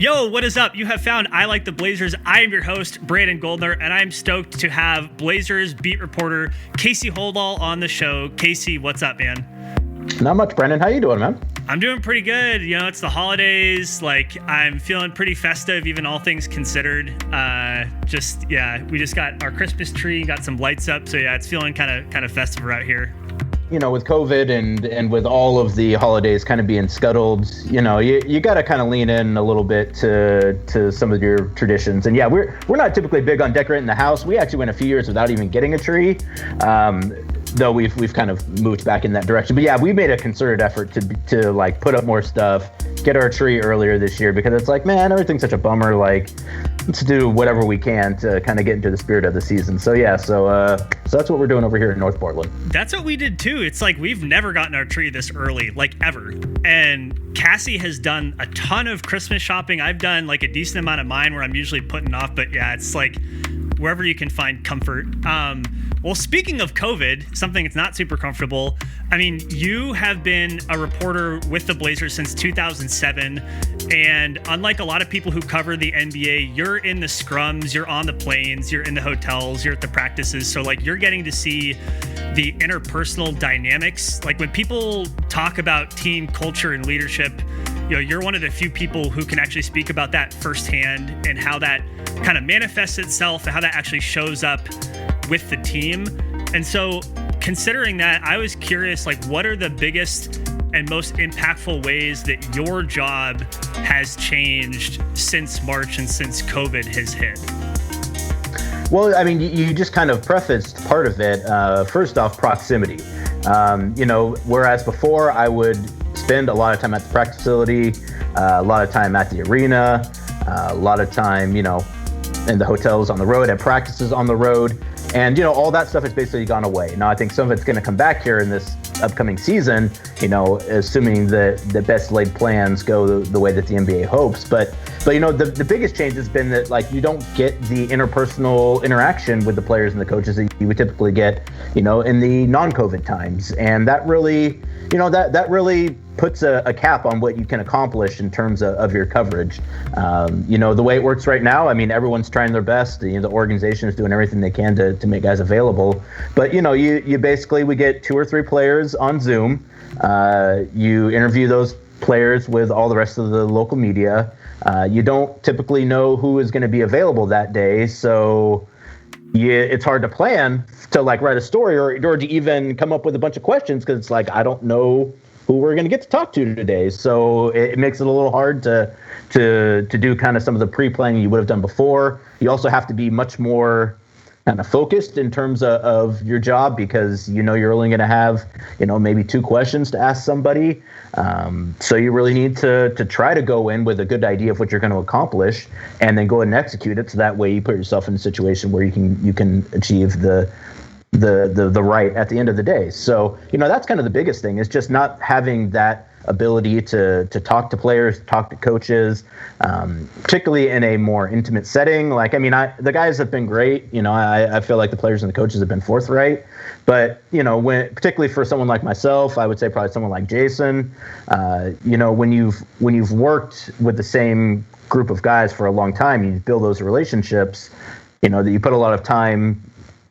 Yo, what is up? You have found I Like the Blazers. I am your host, Brandon Goldner, and I'm stoked to have Blazers beat reporter Casey Holdahl on the show. Casey, what's up, man? Not much, Brandon. How you doing, man? I'm doing pretty good. You know, it's the holidays. Like, I'm feeling pretty festive, even all things considered. We just got our Christmas tree, got some lights up. So yeah, it's feeling kind of festive right here. You know, with COVID and with all of the holidays kind of being scuttled, you know, you got to kind of lean in a little bit to some of your traditions. And yeah, we're not typically big on decorating the house. We actually went a few years without even getting a tree, though we've kind of moved back in that direction. But yeah, we made a concerted effort to like put up more stuff, get our tree earlier this year, because it's like, man, everything's such a bummer. Like, let's do whatever we can to kind of get into the spirit of the season. So yeah, so that's what we're doing over here in North Portland. That's what we did too. It's like we've never gotten our tree this early, like ever. And Cassie has done a ton of Christmas shopping. I've done like a decent amount of mine where I'm usually putting off, but yeah, it's like wherever you can find comfort. Well, speaking of COVID, something that's not super comfortable. I mean, you have been a reporter with the Blazers since 2007. And unlike a lot of people who cover the NBA, you're in the scrums, you're on the planes, you're in the hotels, you're at the practices. So like you're getting to see the interpersonal dynamics. Like when people talk about team culture and leadership, you know, you're one of the few people who can actually speak about that firsthand and how that kind of manifests itself and how that actually shows up with the team. And so considering that, I was curious, like, what are the biggest and most impactful ways that your job has changed since March and since COVID has hit? Well, I mean, you just kind of prefaced part of it. First off, proximity. You know, whereas before I would spend a lot of time at the practice facility, a lot of time at the arena, a lot of time, you know, in the hotels on the road, at practices on the road. And, you know, all that stuff has basically gone away. Now, I think some of it's going to come back here in this upcoming season, you know, assuming that the best laid plans go the way that the NBA hopes. But you know, the biggest change has been that, like, you don't get the interpersonal interaction with the players and the coaches that you would typically get, you know, in the non-COVID times. And that really, you know, that really puts a cap on what you can accomplish in terms of your coverage. You know, the way it works right now, I mean, everyone's trying their best. You know, the organization is doing everything they can to make guys available. But, you know, we get 2 or 3 players on Zoom. You interview those players with all the rest of the local media. You don't typically know who is going to be available that day. So it's hard to plan to like write a story or to even come up with a bunch of questions, because it's like, I don't know who we're going to get to talk to today. So it makes it a little hard to do kind of some of the pre-planning you would have done before. You also have to be much more kind of focused in terms of your job, because, you know, you're only going to have, you know, maybe 2 questions to ask somebody. So you really need to try to go in with a good idea of what you're going to accomplish and then go ahead and execute it. So that way you put yourself in a situation where you can achieve the right at the end of the day. So, you know, that's kind of the biggest thing, is just not having that ability to talk to players, talk to coaches, particularly in a more intimate setting. Like, I mean, the guys have been great. You know, I feel like the players and the coaches have been forthright. But, you know, particularly for someone like myself, I would say probably someone like Jason, you know, when you've worked with the same group of guys for a long time, you build those relationships, you know, that you put a lot of time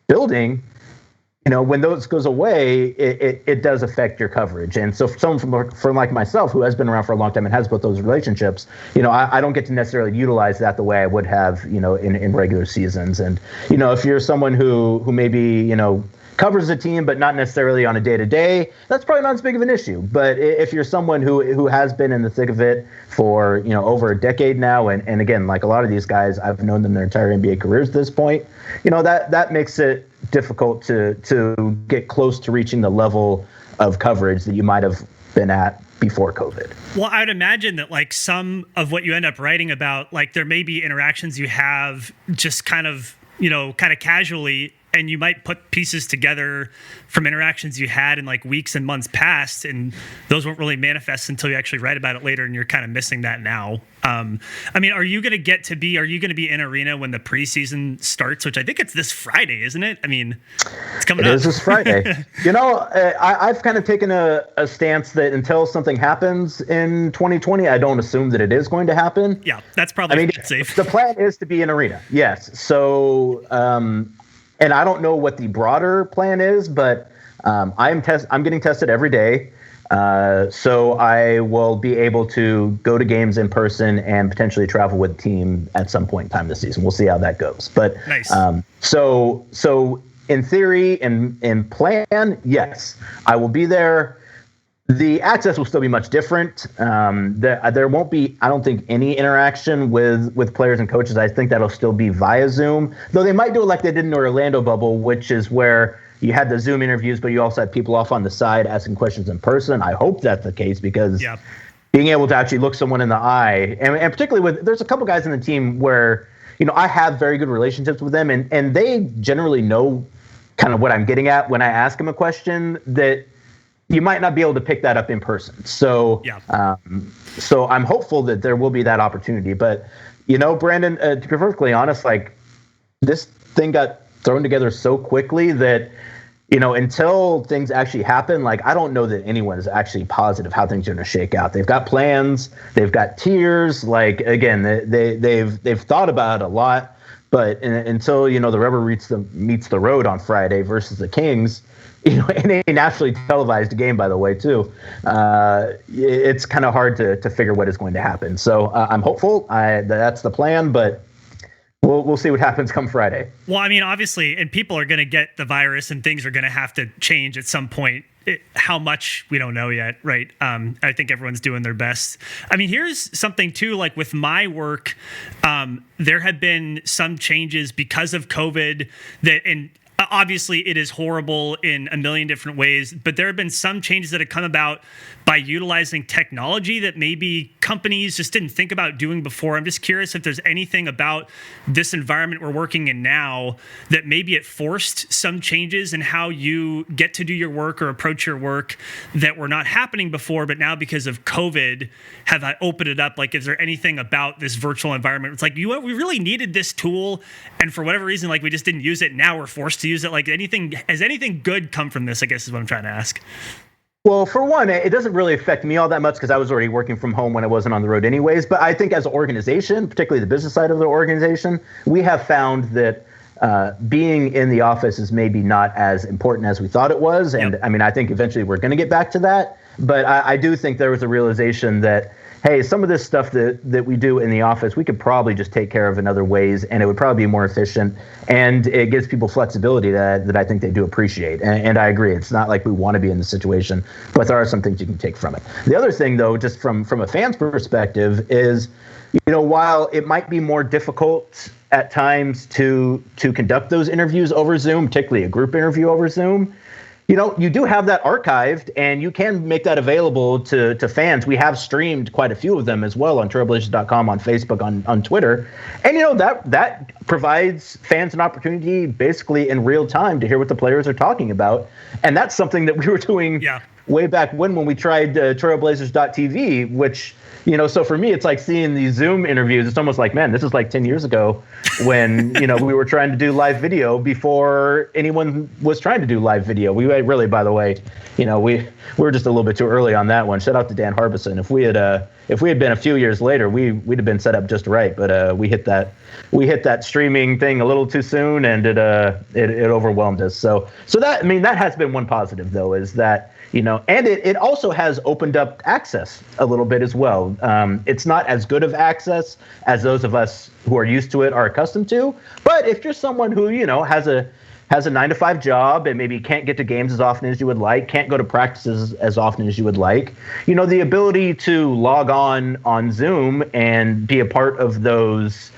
building. You know, when those goes away, it does affect your coverage. And so someone from like myself, who has been around for a long time and has built those relationships, you know, I don't get to necessarily utilize that the way I would have, you know, in regular seasons. And, you know, if you're someone who maybe, you know, covers the team, but not necessarily on a day-to-day, that's probably not as big of an issue. But if you're someone who has been in the thick of it for, you know, over a decade now, and again, like a lot of these guys, I've known them their entire NBA careers at this point, you know, that makes it difficult to get close to reaching the level of coverage that you might have been at before COVID. Well, I would imagine that like some of what you end up writing about, like there may be interactions you have just kind of, you know, kind of casually and you might put pieces together from interactions you had in like weeks and months past, and those won't really manifest until you actually write about it later, and you're kind of missing that now. I mean, are you going to be in arena when the preseason starts, which I think it's this Friday, isn't it? I mean, it's coming up. It is this Friday. I've kind of taken a stance that until something happens in 2020, I don't assume that it is going to happen. Yeah, that's probably safe. The plan is to be in arena, yes. So, and I don't know what the broader plan is, but I'm getting tested every day. So I will be able to go to games in person and potentially travel with the team at some point in time this season. We'll see how that goes. But nice. So in theory, in plan, yes, I will be there. The access will still be much different. There won't be, I don't think, any interaction with players and coaches. I think that'll still be via Zoom, though they might do it like they did in the Orlando bubble, which is where you had the Zoom interviews, but you also had people off on the side asking questions in person. I hope that's the case, because being able to actually look someone in the eye, and particularly there's a couple guys in the team where, I have very good relationships with them, and they generally know kind of what I'm getting at when I ask them a question that you might not be able to pick that up in person. So, so I'm hopeful that there will be that opportunity. But, Brandon, to be perfectly honest, like, this thing got thrown together so quickly that, until things actually happen, like, I don't know that anyone is actually positive how things are going to shake out. They've got plans, they've got tiers. Like, again, they've thought about it a lot, but until, the rubber meets the road on Friday versus the Kings, in a nationally televised game, by the way, too, it's kind of hard to figure what is going to happen. So I'm hopeful that's the plan, but we'll see what happens come Friday. Well, I mean, obviously, and people are going to get the virus, and things are going to have to change at some point. How much, we don't know yet, right? I think everyone's doing their best. I mean, here's something too, like with my work, there have been some changes because of COVID and obviously it is horrible in a million different ways, but there have been some changes that have come about by utilizing technology that maybe companies just didn't think about doing before. I'm just curious if there's anything about this environment we're working in now that maybe it forced some changes in how you get to do your work or approach your work that were not happening before, but now because of COVID have opened it up. Like, is there anything about this virtual environment? It's like, we really needed this tool, and for whatever reason, like, we just didn't use it. Now we're forced to use it. Like, has anything good come from this, I guess is what I'm trying to ask. Well, for one, it doesn't really affect me all that much because I was already working from home when I wasn't on the road anyways. But I think as an organization, particularly the business side of the organization, we have found that being in the office is maybe not as important as we thought it was. And I mean, I think eventually we're going to get back to that. But I do think there was a realization that, hey, some of this stuff that we do in the office, we could probably just take care of in other ways, and it would probably be more efficient. And it gives people flexibility that I think they do appreciate. And I agree. It's not like we want to be in the situation, but there are some things you can take from it. The other thing, though, just from a fan's perspective is, while it might be more difficult at times to conduct those interviews over Zoom, particularly a group interview over Zoom, you do have that archived, and you can make that available to fans. We have streamed quite a few of them as well on trailblazers.com, on Facebook, on Twitter. And, that provides fans an opportunity basically in real time to hear what the players are talking about. And that's something that we were doing way back when we tried trailblazers.tv, which, so for me, it's like seeing these Zoom interviews. It's almost like, man, this is like 10 years ago when, we were trying to do live video before anyone was trying to do live video. We really, by the way, we were just a little bit too early on that one. Shout out to Dan Harbison. If we had been a few years later, we'd have been set up just right. But we hit that streaming thing a little too soon, and it overwhelmed us. So that has been one positive, though, is that, and it also has opened up access a little bit as well. It's not as good of access as those of us who are used to it are accustomed to. But if you're someone who, has a 9-to-5 job and maybe can't get to games as often as you would like, can't go to practices as often as you would like, the ability to log on Zoom and be a part of those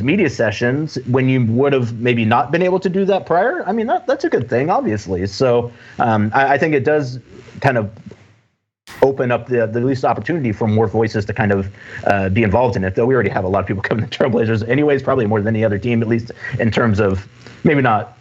media sessions when you would have maybe not been able to do that prior, I mean, that's a good thing, obviously. So I think it does kind of open up the least opportunity for more voices to kind of be involved in it, though we already have a lot of people coming to Trailblazers anyways, probably more than any other team, at least in terms of maybe not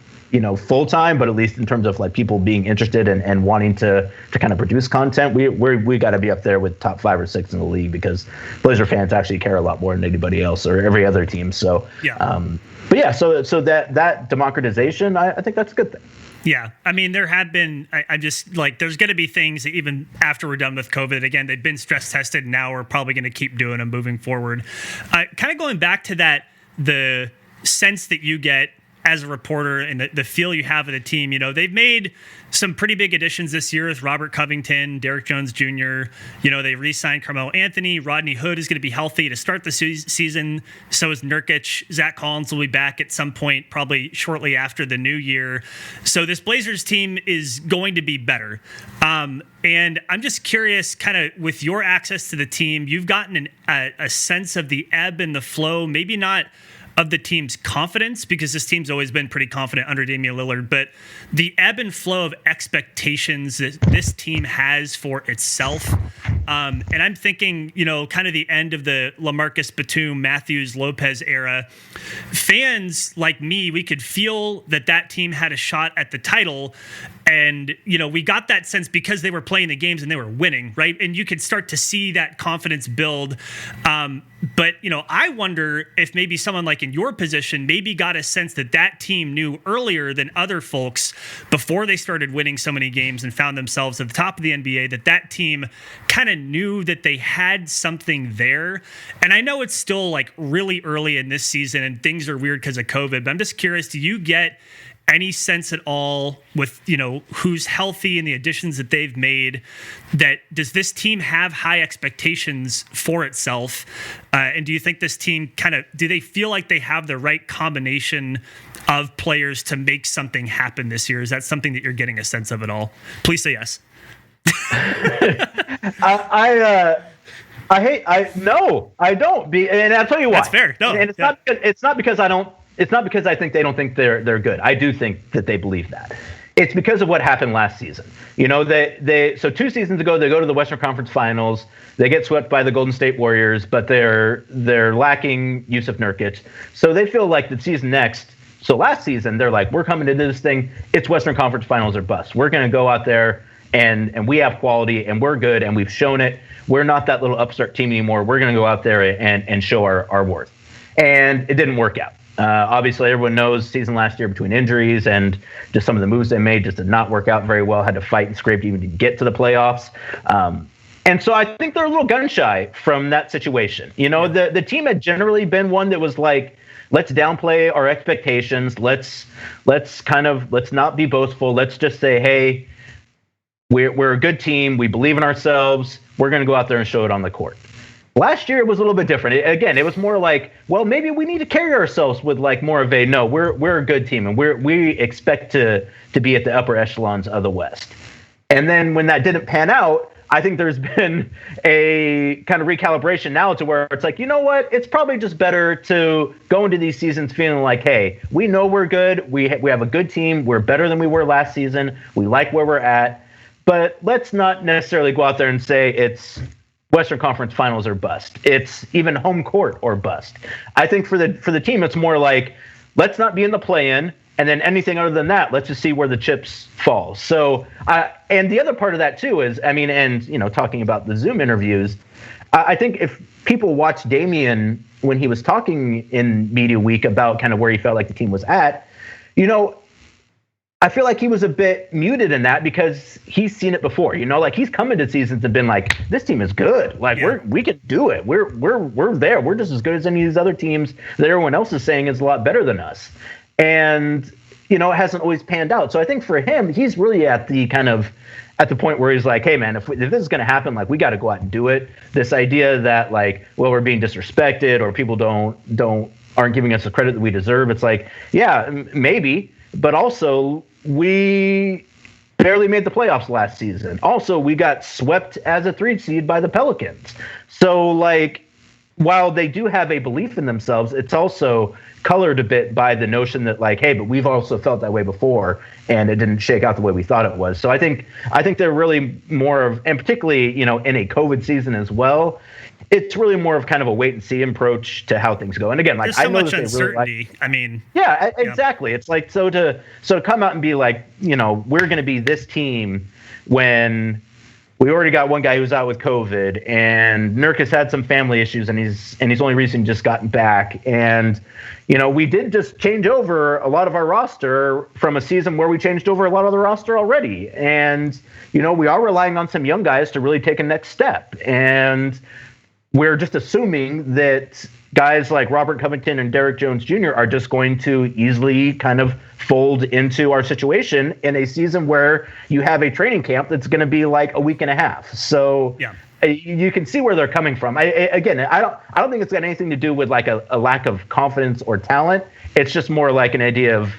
full time, but at least in terms of like people being interested and wanting to kind of produce content, we got to be up there with top 5 or 6 in the league, because Blazer fans actually care a lot more than anybody else or every other team. So, but yeah, so that democratization, I think that's a good thing. Yeah. I mean, there have been, I just like, there's going to be things that even after we're done with COVID, again, they've been stress tested. Now we're probably going to keep doing them moving forward. Kind of going back to that, the sense that you get as a reporter and the feel you have of the team, they've made some pretty big additions this year with Robert Covington, Derek Jones Jr. They re-signed Carmelo Anthony. Rodney Hood is going to be healthy to start the season. So is Nurkic. Zach Collins will be back at some point, probably shortly after the new year. So this Blazers team is going to be better. And I'm just curious, kind of with your access to the team, you've gotten a sense of the ebb and the flow, maybe not of the team's confidence, because this team's always been pretty confident under Damian Lillard, but the ebb and flow of expectations that this team has for itself. And I'm thinking, kind of the end of the LaMarcus Batum, Matthews, Lopez era. Fans like me, we could feel that team had a shot at the title. And, we got that sense because they were playing the games and they were winning, right? And you could start to see that confidence build. But, I wonder if maybe someone like in your position maybe got a sense that team knew earlier than other folks before they started winning so many games and found themselves at the top of the NBA, that team kind of knew that they had something there. And I know it's still like really early in this season and things are weird because of COVID, but I'm just curious, do you get any sense at all with, who's healthy and the additions that they've made, that does this team have high expectations for itself? And do you think this team do they feel like they have the right combination of players to make something happen this year? Is that something that you're getting a sense of at all? Please say yes. No, I don't. And I'll tell you why. That's fair. No, and it's not because I don't. It's not because I think they don't think they're good. I do think that they believe that. It's because of what happened last season. So 2 seasons ago, they go to the Western Conference Finals. They get swept by the Golden State Warriors, but they're lacking Yusuf Nurkic. So they feel like the season next. So last season, they're like, we're coming into this thing. It's Western Conference Finals or bust. We're going to go out there and we have quality and we're good and we've shown it. We're not that little upstart team anymore. We're going to go out there and show our worth. And it didn't work out. Obviously, everyone knows season last year between injuries and just some of the moves they made just did not work out very well. Had to fight and scrape even to get to the playoffs. And so I think they're a little gun shy from that situation. The team had generally been one that was like, let's downplay our expectations. Let's not be boastful. Let's just say, hey, we're a good team. We believe in ourselves. We're going to go out there and show it on the court. Last year, it was a little bit different. It was more like, well, maybe we need to carry ourselves with like more of a, no, we're a good team and we expect to be at the upper echelons of the West. And then when that didn't pan out, I think there's been a kind of recalibration now to where it's like, you know what? It's probably just better to go into these seasons feeling like, hey, we know we're good. We have a good team. We're better than we were last season. We like where we're at. But let's not necessarily go out there and say it's Western Conference Finals or bust. It's even home court or bust. I think for the team, it's more like, let's not be in the play-in, and then anything other than that, let's just see where the chips fall. So, and the other part of that too is, talking about the Zoom interviews, I think if people watched Damian when he was talking in Media Week about kind of where he felt like the team was at, I feel like he was a bit muted in that because he's seen it before. Like he's come into seasons and been like, this team is good. Like we can do it. We're there. We're just as good as any of these other teams that everyone else is saying is a lot better than us. And it hasn't always panned out. So I think for him, he's really at the point where he's like, hey man, if this is going to happen, like we got to go out and do it. This idea that like, well, we're being disrespected or people aren't giving us the credit that we deserve. It's like, yeah, maybe, but also we barely made the playoffs last season. Also, we got swept as a 3 seed by the Pelicans. So like, while they do have a belief in themselves, it's also colored a bit by the notion that like, hey, but we've also felt that way before and it didn't shake out the way we thought it was. So I think they're really more of, and particularly, in a COVID season as well, it's really more of kind of a wait and see approach to how things go. And again, like there's so I know much that uncertainty. Really I mean, yeah, exactly. It's like so to come out and be like, we're going to be this team when we already got one guy who's out with COVID, and Nurk has had some family issues, and he's only recently just gotten back. And we did just change over a lot of our roster from a season where we changed over a lot of the roster already. And we are relying on some young guys to really take a next step. And we're just assuming that guys like Robert Covington and Derek Jones Jr. are just going to easily kind of fold into our situation in a season where you have a training camp that's going to be like a week and a half. So you can see where they're coming from. I don't think it's got anything to do with like a lack of confidence or talent. It's just more like an idea of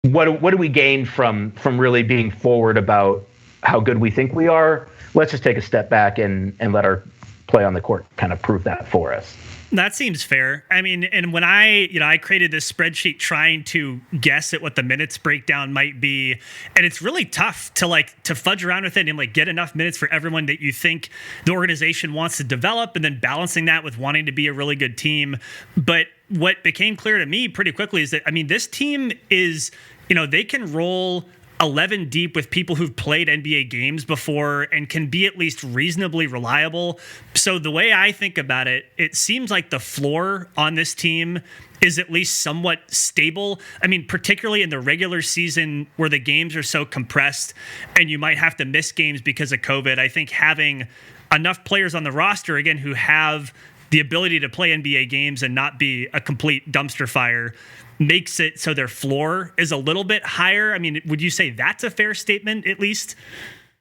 what do we gain from really being forward about how good we think we are. Let's just take a step back and let our play on the court kind of prove that for us. That seems fair. I mean, and when I created this spreadsheet trying to guess at what the minutes breakdown might be, and it's really tough to fudge around with it and like get enough minutes for everyone that you think the organization wants to develop, and then balancing that with wanting to be a really good team. But what became clear to me pretty quickly is that, I mean, this team is, they can roll 11 deep with people who've played NBA games before and can be at least reasonably reliable. So the way I think about it, it seems like the floor on this team is at least somewhat stable. I mean, particularly in the regular season where the games are so compressed and you might have to miss games because of COVID. I think having enough players on the roster, again, who have the ability to play NBA games and not be a complete dumpster fire makes it so their floor is a little bit higher. I mean, would you say that's a fair statement, at least?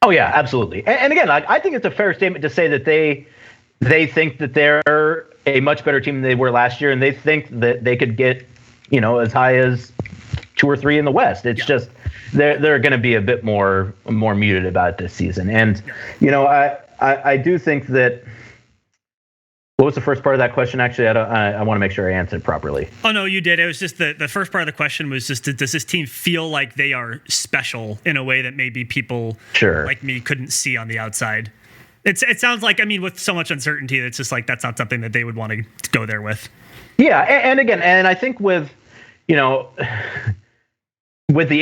Oh, yeah, absolutely. And again, I think it's a fair statement to say that they think that they're a much better team than they were last year, and they think that they could get, as high as 2 or 3 in the West. It's just they're going to be a bit more muted about it this season. And, I do think that. What was the first part of that question? Actually, I want to make sure I answered properly. Oh, no, you did. It was just the first part of the question was just, does this team feel like they are special in a way that maybe people like me couldn't see on the outside? It sounds like, I mean, with so much uncertainty, it's just like that's not something that they would want to go there with. Yeah, and again, and I think with the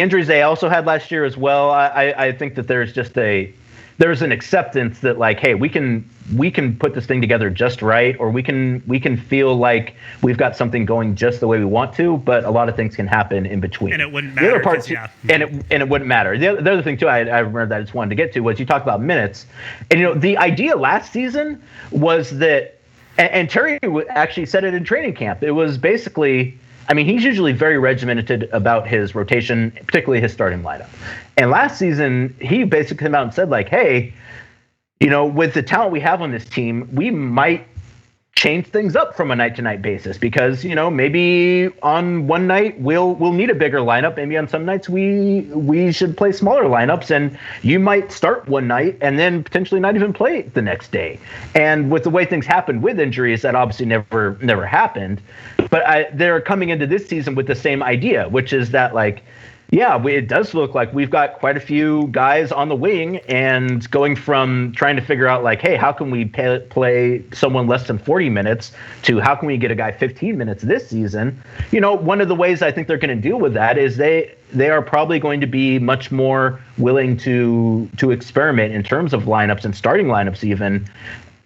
injuries they also had last year as well, I think that there's an acceptance that like, hey, we can put this thing together just right, or we can feel like we've got something going just the way we want to, but a lot of things can happen in between. And it wouldn't matter. The other part, and it wouldn't matter. The other thing too, I remember that I just wanted to get to was you talked about minutes, and the idea last season was that, and Terry actually said it in training camp. It was basically, I mean, he's usually very regimented about his rotation, particularly his starting lineup. And last season, he basically came out and said, like, hey, with the talent we have on this team, we might change things up from a night-to-night basis because, maybe on one night we'll need a bigger lineup. Maybe on some nights we should play smaller lineups, and you might start one night and then potentially not even play the next day. And with the way things happened with injuries, that obviously never happened. But they're coming into this season with the same idea, which is that, like, yeah, it does look like we've got quite a few guys on the wing, and going from trying to figure out, like, hey, how can we play someone less than 40 minutes to how can we get a guy 15 minutes this season? One of the ways I think they're going to deal with that is they are probably going to be much more willing to experiment in terms of lineups and starting lineups even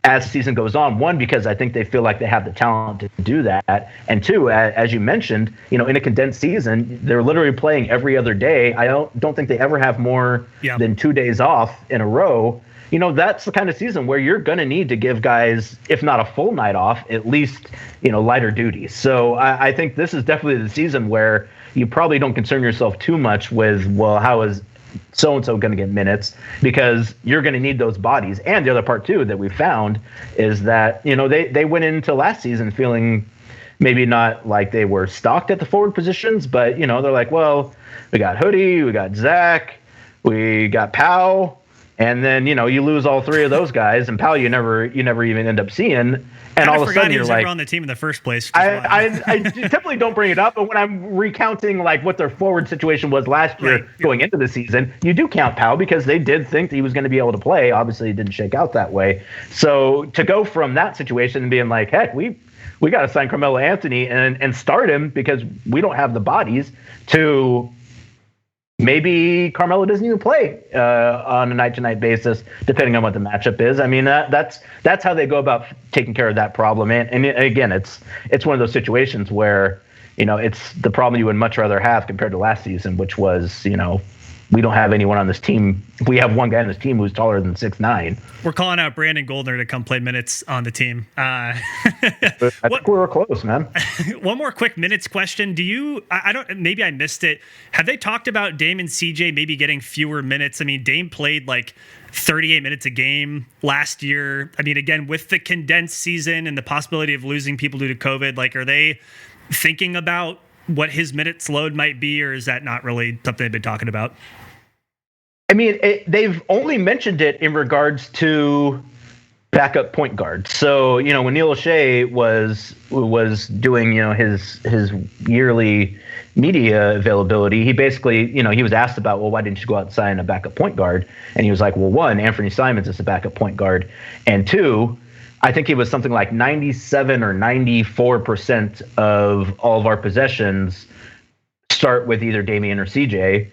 as the season goes on. One, because I think they feel like they have the talent to do that. And two, as you mentioned, in a condensed season, they're literally playing every other day. I don't think they ever have more than 2 days off in a row. That's the kind of season where you're going to need to give guys, if not a full night off, at least, lighter duties. So I think this is definitely the season where you probably don't concern yourself too much with, well, how is so-and-so going to get minutes, because you're going to need those bodies. And the other part too that we found is that, they went into last season feeling maybe not like they were stocked at the forward positions, but, they're like, well, we got Hoodie, we got Zach, we got Powell, And then, you lose all three of those guys, and Powell you never even end up seeing. And all of a sudden you're like, on the team in the first place. I typically don't bring it up, but when I'm recounting like what their forward situation was last year going into the season, you do count Powell because they did think that he was going to be able to play. Obviously, it didn't shake out that way. So to go from that situation and being like, heck, we got to sign Carmelo Anthony and start him because we don't have the bodies, to maybe Carmelo doesn't even play on a night-to-night basis, depending on what the matchup is. I mean, that's how they go about taking care of that problem. And again, it's one of those situations where, it's the problem you would much rather have compared to last season, which was, we don't have anyone on this team. We have one guy on this team who's taller than 6'9". We're calling out Brandon Goldner to come play minutes on the team. I think we were close, man. One more quick minutes question. Maybe I missed it. Have they talked about Dame and CJ maybe getting fewer minutes? I mean, Dame played like 38 minutes a game last year. I mean, again, with the condensed season and the possibility of losing people due to COVID, like, are they thinking about what his minutes load might be, or is that not really something they've been talking about? I mean, they've only mentioned it in regards to backup point guard. So, when Neil O'Shea was doing, his yearly media availability, he basically, he was asked about, well, why didn't you go out and sign a backup point guard? And he was like, well, one, Anthony Simons is a backup point guard. And two, I think it was something like 97 or 94% of all of our possessions start with either Damian or CJ.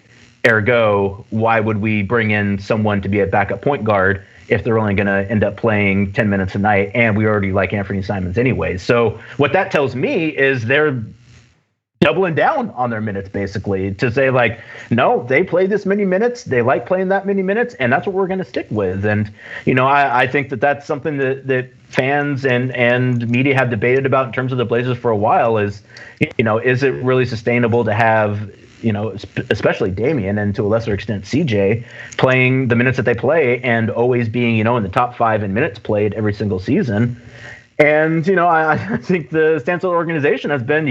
Ergo, why would we bring in someone to be a backup point guard if they're only going to end up playing 10 minutes a night? And we already like Anthony Simons anyway. So what that tells me is they're doubling down on their minutes, basically, to say like, no, they play this many minutes, they like playing that many minutes, and that's what we're going to stick with. And I think that that's something that fans and media have debated about in terms of the Blazers for a while. Is it really sustainable to have, especially Damian and to a lesser extent CJ, playing the minutes that they play and always being in the top 5 in minutes played every single season? And I think the stance of the organization has been,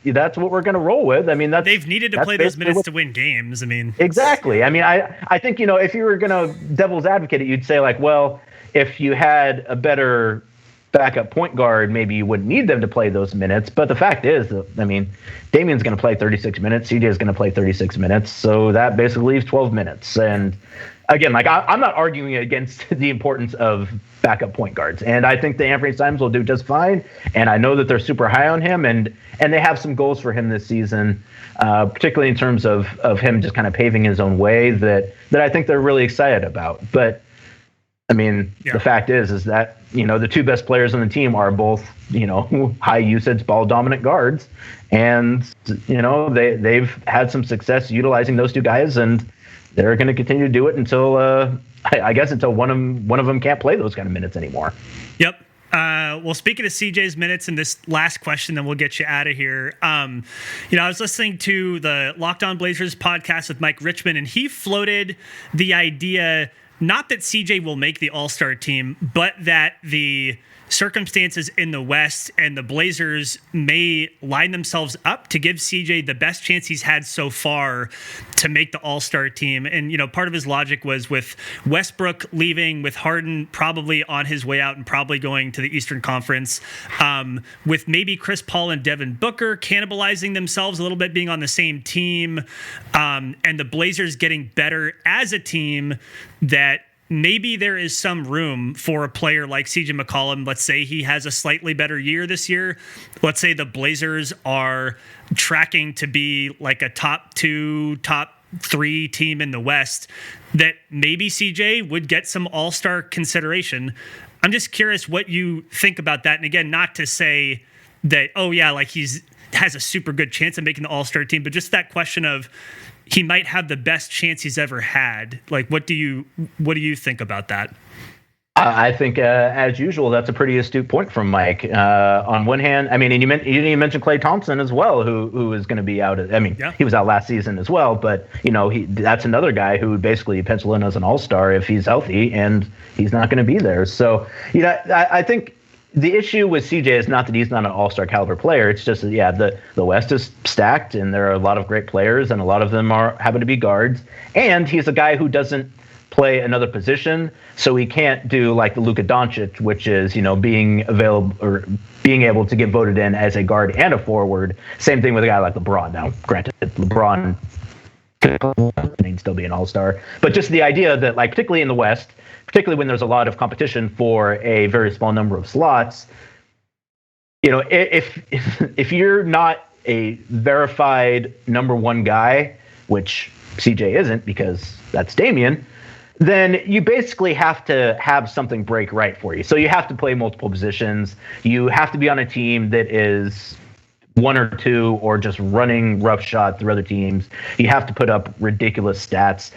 that's what we're going to roll with. I mean, they've needed to play those minutes to win games. I mean, exactly. I mean, I think, if you were going to devil's advocate it, you'd say like, well, if you had a better backup point guard, maybe you wouldn't need them to play those minutes. But the fact is, I mean, Damian's going to play 36 minutes. CJ is going to play 36 minutes. So that basically leaves 12 minutes. And again, like I'm not arguing against the importance of backup point guards. And I think that Anthony Simons will do just fine. And I know that they're super high on him, and they have some goals for him this season, particularly in terms of him just kind of paving his own way that I think they're really excited about. But I mean, the fact is that, the two best players on the team are both, high usage ball dominant guards. And, they've had some success utilizing those two guys, and they're going to continue to do it until, I guess, until one of them can't play those kind of minutes anymore. Yep. Well, speaking of CJ's minutes and this last question, then we'll get you out of here. I was listening to the Locked On Blazers podcast with Mike Richmond, and he floated the idea, not that CJ will make the All-Star team, but that the circumstances in the West and the Blazers may line themselves up to give CJ the best chance he's had so far to make the All-Star team. And, part of his logic was with Westbrook leaving, with Harden probably on his way out and probably going to the Eastern Conference, with maybe Chris Paul and Devin Booker cannibalizing themselves a little bit, being on the same team, and the Blazers getting better as a team, that maybe there is some room for a player like CJ McCollum. Let's say he has a slightly better year this year. Let's say the Blazers are tracking to be like a top 2, top 3 team in the West, that maybe CJ would get some All-Star consideration. I'm just curious what you think about that. And again, not to say that, like has a super good chance of making the All-Star team, but just that question of, he might have the best chance he's ever had. Like, what do you think about that? I think, as usual, that's a pretty astute point from Mike. On one hand, I mean, and you didn't even mention Klay Thompson as well, who is going to be out. He was out last season as well, but that's another guy who would basically pencil in as an all-star if he's healthy, and he's not going to be there. So, I think the issue with CJ is not that he's not an all-star caliber player. It's just that, the West is stacked, and there are a lot of great players, and a lot of them happen to be guards. And he's a guy who doesn't play another position, so he can't do like the Luka Doncic, which is, being available or being able to get voted in as a guard and a forward. Same thing with a guy like LeBron. Now, granted, LeBron can still be an all-star, but just the idea that, like, particularly in the West, particularly when there's a lot of competition for a very small number of slots, if you're not a verified number one guy, which CJ isn't because that's Damian, then you basically have to have something break right for you. So you have to play multiple positions. You have to be on a team that is one or two or just running roughshod through other teams. You have to put up ridiculous stats.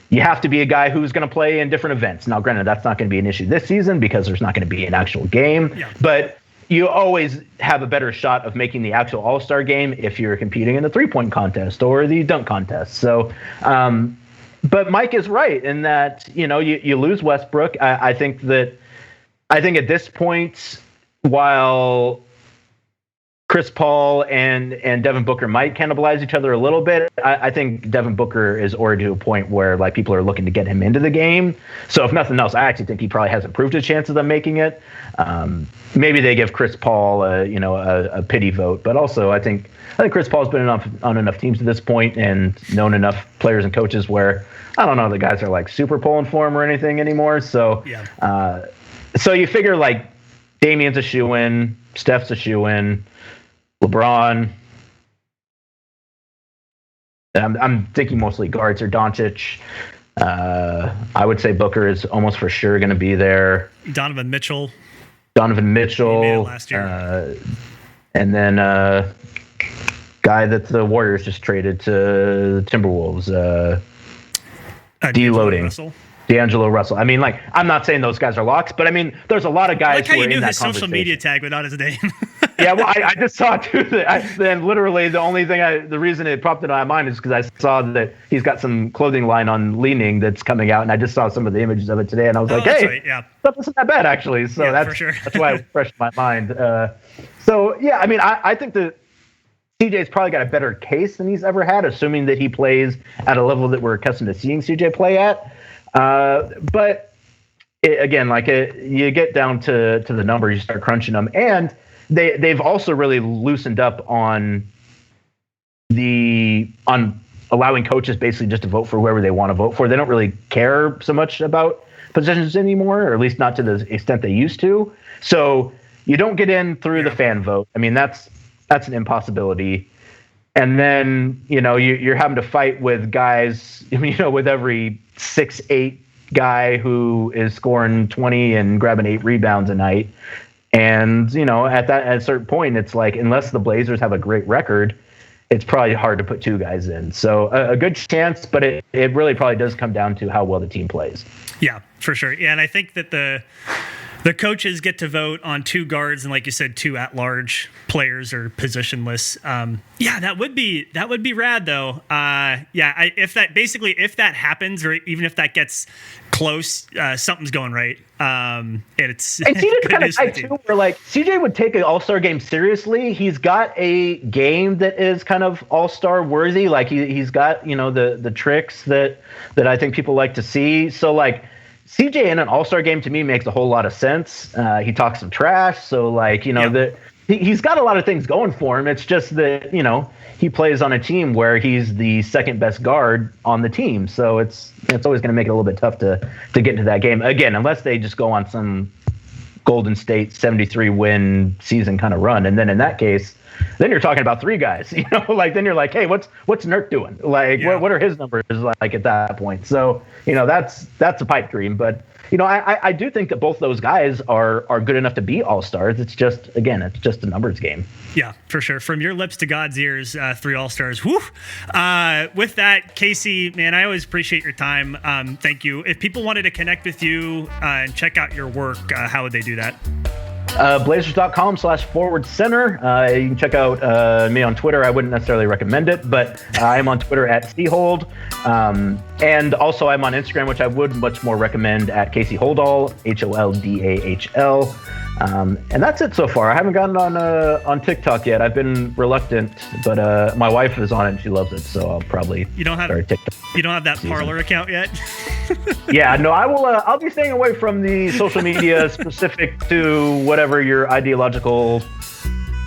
You have to be a guy who's going to play in different events. Now, granted, that's not going to be an issue this season because there's not going to be an actual game. Yeah. But you always have a better shot of making the actual All-Star game if you're competing in the three-point contest or the dunk contest. So, but Mike is right in that, you lose Westbrook. I think at this point, while Chris Paul and Devin Booker might cannibalize each other a little bit, I think Devin Booker is already to a point where, like, people are looking to get him into the game. So if nothing else, I actually think he probably has improved his chances of making it. Maybe they give Chris Paul a pity vote, but also I think Chris Paul's been on enough teams at this point and known enough players and coaches where I don't know the guys are like super pulling for him or anything anymore. So so you figure like Damian's a shoe-in, Steph's a shoe-in, LeBron. I'm thinking mostly guards or Doncic. I would say Booker is almost for sure going to be there. Donovan Mitchell. He made it last year. And then guy that the Warriors just traded to Timberwolves. D'Angelo Russell. I mean, like, I'm not saying those guys are locks, but I mean, there's a lot of guys who are in that conversation. I like how you knew his social media tag without his name. Yeah, well, I just saw too that. Then literally the reason it popped into my mind is because I saw that he's got some clothing line on Leaning that's coming out, and I just saw some of the images of it today, and I was like, hey, right, yeah. That wasn't that bad actually. So that's why it refreshed my mind. So yeah, I mean, I think that CJ's probably got a better case than he's ever had, assuming that he plays at a level that we're accustomed to seeing CJ play at. But you get down to the numbers, you start crunching them, and they've also really loosened up on allowing coaches basically just to vote for whoever they want to vote for. They don't really care so much about positions anymore, or at least not to the extent they used to. So you don't get in through the fan vote. I mean, that's an impossibility. And then, you're having to fight with guys, with every 6'8" guy who is scoring 20 and grabbing 8 rebounds a night. And, at a certain point, it's like, unless the Blazers have a great record, it's probably hard to put 2 guys in. So a good chance, but it really probably does come down to how well the team plays. Yeah, for sure. Yeah, and I think that the coaches get to vote on 2 guards and, like you said, 2 at-large players or positionless. That would be rad though. If that happens, or even if that gets close, something's going right. It's and CJ's kind of guy too, where like CJ would take an All-Star game seriously. He's got a game that is kind of All-Star worthy. Like he's got the tricks that I think people like to see. So like, CJ in an All-Star game to me makes a whole lot of sense. He talks some trash, so like he's got a lot of things going for him. It's just that he plays on a team where he's the second best guard on the team, so it's always going to make it a little bit tough to get into that game again, unless they just go on some Golden State 73 win season kind of run, and then in that case, then you're talking about 3 guys. Like then you're like, hey, what's Nurk doing? Like what are his numbers like at that point? So that's a pipe dream, but I do think that both those guys are good enough to be all-stars. It's just a numbers game. Yeah, for sure. From your lips to God's ears, 3 all-stars. Whew. With that, Casey, man, I always appreciate your time. Thank you. If people wanted to connect with you and check out your work, how would they do that? Blazers.com/forward-center. You can check out me on Twitter. I wouldn't necessarily recommend it, but I'm on Twitter at CHold. And also I'm on Instagram, which I would much more recommend, at Casey Holdahl, HOLDAHL. And that's it so far. I haven't gotten on TikTok yet. I've been reluctant, but my wife is on it and she loves it, so I'll probably start TikTok. You don't have that Parler account yet? Yeah, no, I will. I'll be staying away from the social media specific to whatever your ideological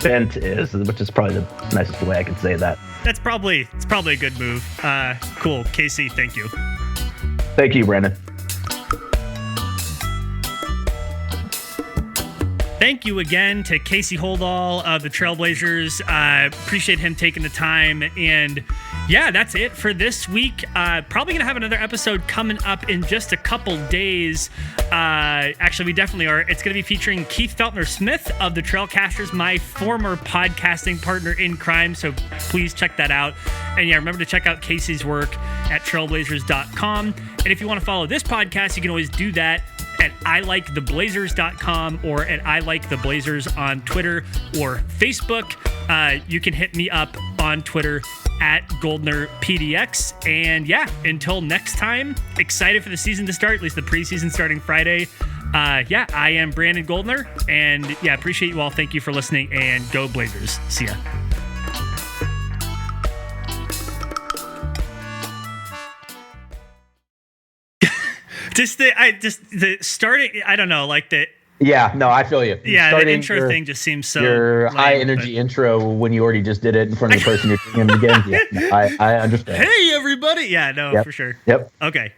bent is, which is probably the nicest way I can say that. It's probably a good move. Cool. Casey, thank you. Thank you, Brandon. Thank you again to Casey Holdahl of the Trailblazers. Appreciate him taking the time. And yeah, that's it for this week. Probably going to have another episode coming up in just a couple days. Actually, we definitely are. It's going to be featuring Keith Feltner-Smith of the Trailcasters, my former podcasting partner in crime. So please check that out. And yeah, remember to check out Casey's work at trailblazers.com. And if you want to follow this podcast, you can always do that at ILiketheBlazers.com or at ILiketheBlazers on Twitter or Facebook. You can hit me up on Twitter at GoldnerPDX. And yeah, until next time, excited for the season to start, at least the preseason starting Friday. Yeah, I am Brandon Goldner, and yeah, appreciate you all. Thank you for listening, and go Blazers. See ya. The starting, I don't know, like the. Yeah, no, I feel you. Yeah, the intro thing just seems so. Your lame, high energy intro when you already just did it in front of the person you're doing it again. Yeah, no, I understand. Hey, everybody. Yeah, no, Yep. for sure. Yep. Okay.